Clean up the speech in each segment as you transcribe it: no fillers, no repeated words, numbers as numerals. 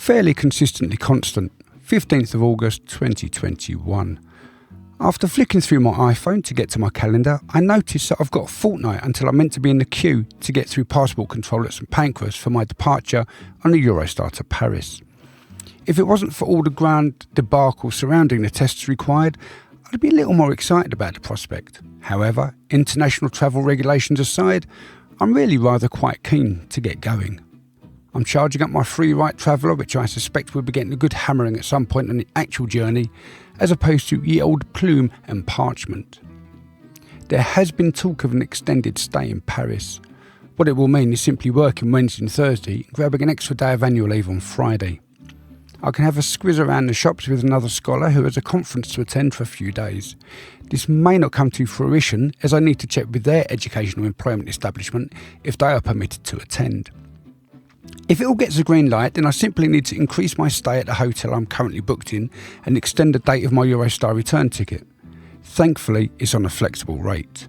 fairly consistently constant, 15th of August 2021. After flicking through my iPhone to get to my calendar, I noticed that I've got a fortnight until I'm meant to be in the queue to get through passport control at St Pancras for my departure on the Eurostar to Paris. If it wasn't for all the grand debacle surrounding the tests required, I'd be a little more excited about the prospect. However, international travel regulations aside, I'm really rather quite keen to get going. I'm charging up my free right traveller, which I suspect will be getting a good hammering at some point on the actual journey, as opposed to ye old plume and parchment. There has been talk of an extended stay in Paris. What it will mean is simply working Wednesday and Thursday, grabbing an extra day of annual leave on Friday. I can have a squiz around the shops with another scholar who has a conference to attend for a few days. This may not come to fruition, as I need to check with their educational employment establishment if they are permitted to attend. If it all gets a green light, then I simply need to increase my stay at the hotel I'm currently booked in and extend the date of my Eurostar return ticket. Thankfully, it's on a flexible rate.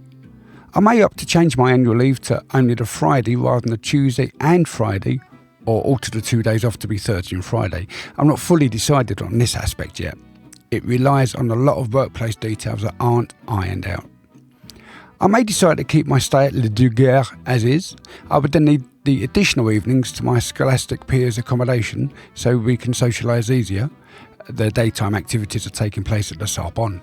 I may opt to change my annual leave to only the Friday rather than the Tuesday and Friday, or alter the 2 days off to be Thursday and Friday. I'm not fully decided on this aspect yet. It relies on a lot of workplace details that aren't ironed out. I may decide to keep my stay at Le Duguerre as is. I would then need the additional evenings to my scholastic peers' accommodation so we can socialise easier. The daytime activities are taking place at the Sorbonne.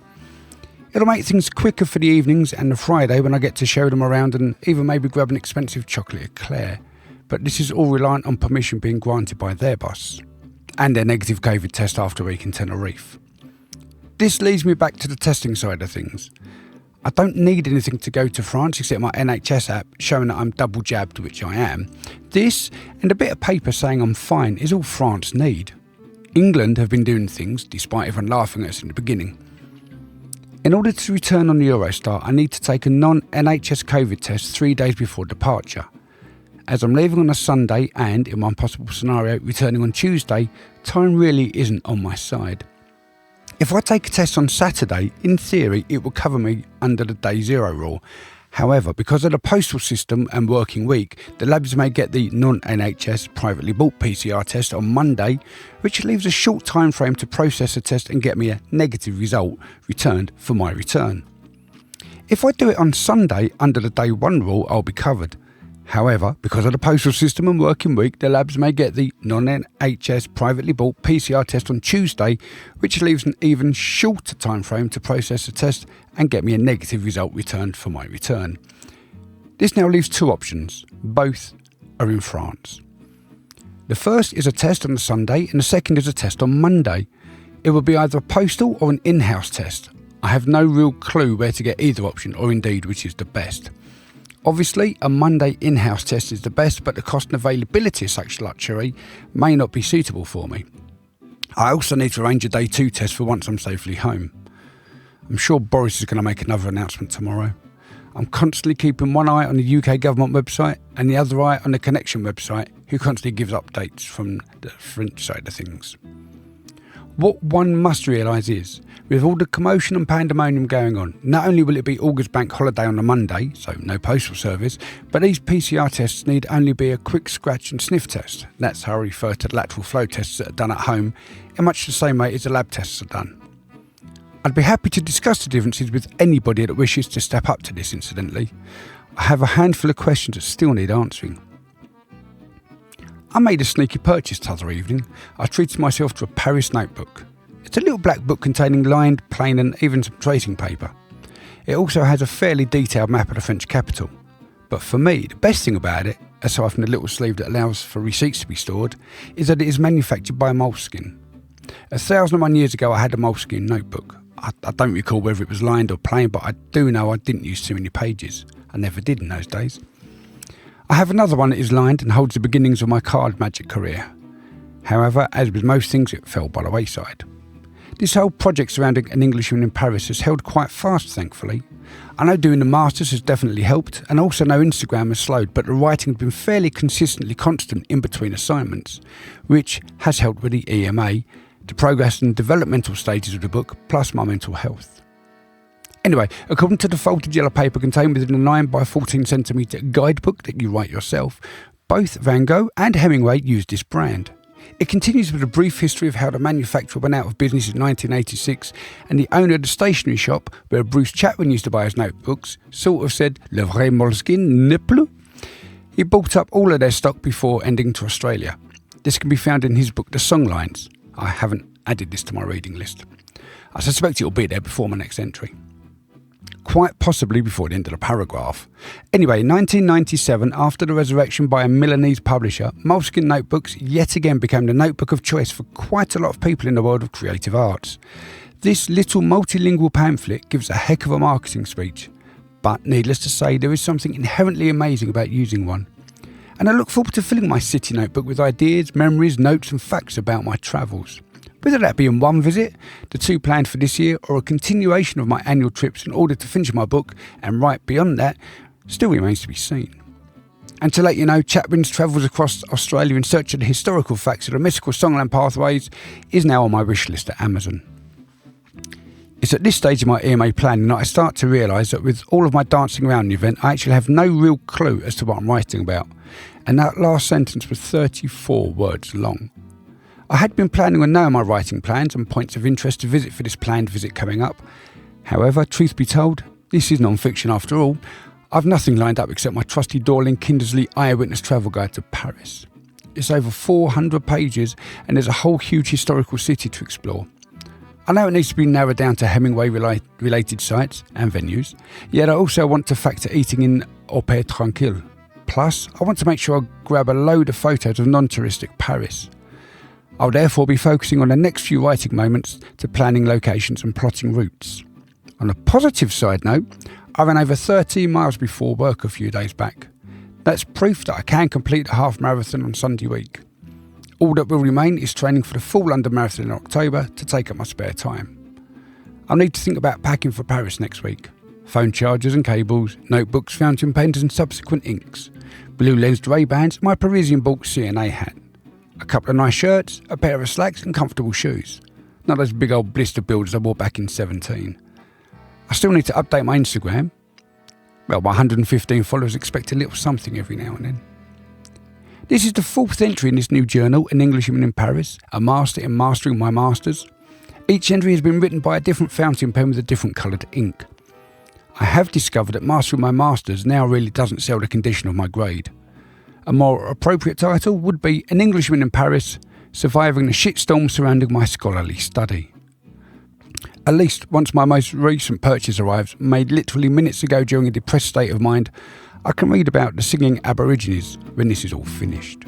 It'll make things quicker for the evenings and the Friday when I get to show them around and even maybe grab an expensive chocolate eclair. But this is all reliant on permission being granted by their boss and their negative COVID test after a week in Tenerife. This leads me back to the testing side of things. I don't need anything to go to France except my NHS app showing that I'm double jabbed, which I am. This and a bit of paper saying I'm fine is all France need. England have been doing things, despite everyone laughing at us in the beginning. In order to return on the Eurostar, I need to take a non-NHS COVID test 3 days before departure. As I'm leaving on a Sunday and, in one possible scenario, returning on Tuesday, time really isn't on my side. If I take a test on Saturday, in theory, it will cover me under the day zero rule. However, because of the postal system and working week, the labs may get the non-NHS privately bought PCR test on Monday, which leaves a short time frame to process the test and get me a negative result returned for my return. If I do it on Sunday under the day one rule, I'll be covered. However, because of the postal system and working week, the labs may get the non-NHS privately bought PCR test on Tuesday, which leaves an even shorter time frame to process the test and get me a negative result returned for my return. This now leaves two options. Both are in France. The first is a test on the Sunday and the second is a test on Monday. It will be either a postal or an in-house test. I have no real clue where to get either option or indeed which is the best. Obviously, a Monday in-house test is the best, but the cost and availability of such luxury may not be suitable for me. I also need to arrange a day 2 test for once I'm safely home. I'm sure Boris is going to make another announcement tomorrow. I'm constantly keeping one eye on the UK government website and the other eye on the Connection website, who constantly gives updates from the French side of things. What one must realise is, with all the commotion and pandemonium going on, not only will it be August bank holiday on a Monday, so no postal service, but these PCR tests need only be a quick scratch and sniff test. That's how I refer to lateral flow tests that are done at home, in much the same way as the lab tests are done. I'd be happy to discuss the differences with anybody that wishes to step up to this, incidentally. I have a handful of questions that still need answering. I made a sneaky purchase the other evening. I treated myself to a Paris notebook. It's a little black book containing lined, plain and even some tracing paper. It also has a fairly detailed map of the French capital. But for me, the best thing about it, aside from the little sleeve that allows for receipts to be stored, is that it is manufactured by Moleskine. 1,001 years ago I had a Moleskine notebook. I don't recall whether it was lined or plain, but I do know I didn't use too many pages. I never did in those days. I have another one that is lined and holds the beginnings of my card magic career. However, as with most things, it fell by the wayside. This whole project surrounding An Englishman in Paris has held quite fast, thankfully. I know doing the Masters has definitely helped, and also know Instagram has slowed, but the writing has been fairly consistently constant in between assignments, which has helped with the EMA, the progress and developmental stages of the book, plus my mental health. Anyway, according to the folded yellow paper contained within a 9 by 14 centimetre guidebook that you write yourself, both Van Gogh and Hemingway used this brand. It continues with a brief history of how the manufacturer went out of business in 1986 and the owner of the stationery shop where Bruce Chatwin used to buy his notebooks sort of said, "Le vrai Moleskine ne plus." He bought up all of their stock before ending to Australia. This can be found in his book The Songlines. I haven't added this to my reading list. I suspect it will be there before my next entry. Quite possibly before the end of the paragraph. Anyway, in 1997, after the resurrection by a Milanese publisher, Moleskine notebooks yet again became the notebook of choice for quite a lot of people in the world of creative arts. This little multilingual pamphlet gives a heck of a marketing speech, but needless to say, there is something inherently amazing about using one. And I look forward to filling my city notebook with ideas, memories, notes and facts about my travels. Whether that be in one visit, the two planned for this year, or a continuation of my annual trips in order to finish my book and write beyond that, still remains to be seen. And to let you know, Chatwin's travels across Australia in search of the historical facts of the mystical Songland pathways is now on my wish list at Amazon. It's at this stage of my EMA planning that I start to realise that with all of my dancing around the event, I actually have no real clue as to what I'm writing about. And that last sentence was 34 words long. I had been planning on knowing my writing plans and points of interest to visit for this planned visit coming up. However, truth be told, this is non-fiction after all. I've nothing lined up except my trusty Dorling Kindersley Eyewitness Travel Guide to Paris. It's over 400 pages and there's a whole huge historical city to explore. I know it needs to be narrowed down to Hemingway-related sites and venues, yet I also want to factor eating in au pair tranquille. Plus, I want to make sure I grab a load of photos of non-touristic Paris. I'll therefore be focusing on the next few writing moments to planning locations and plotting routes. On a positive side note, I ran over 13 miles before work a few days back. That's proof that I can complete a half marathon on Sunday week. All that will remain is training for the full London Marathon in October to take up my spare time. I'll need to think about packing for Paris next week. Phone chargers and cables, notebooks, fountain pens and subsequent inks, blue lensed Ray-Bans, my Parisian bought CNA hat, a couple of nice shirts, a pair of slacks and comfortable shoes. Not those big old blister builders I wore back in 17. I still need to update my Instagram. Well, my 115 followers expect a little something every now and then. This is the 4th entry in this new journal, An Englishman in Paris, a master in mastering my masters. Each entry has been written by a different fountain pen with a different coloured ink. I have discovered that mastering my masters now really doesn't sell the condition of my grade. A more appropriate title would be An Englishman in Paris, surviving the shitstorm surrounding my scholarly study. At least once my most recent purchase arrives, made literally minutes ago during a depressed state of mind, I can read about the singing Aborigines when this is all finished.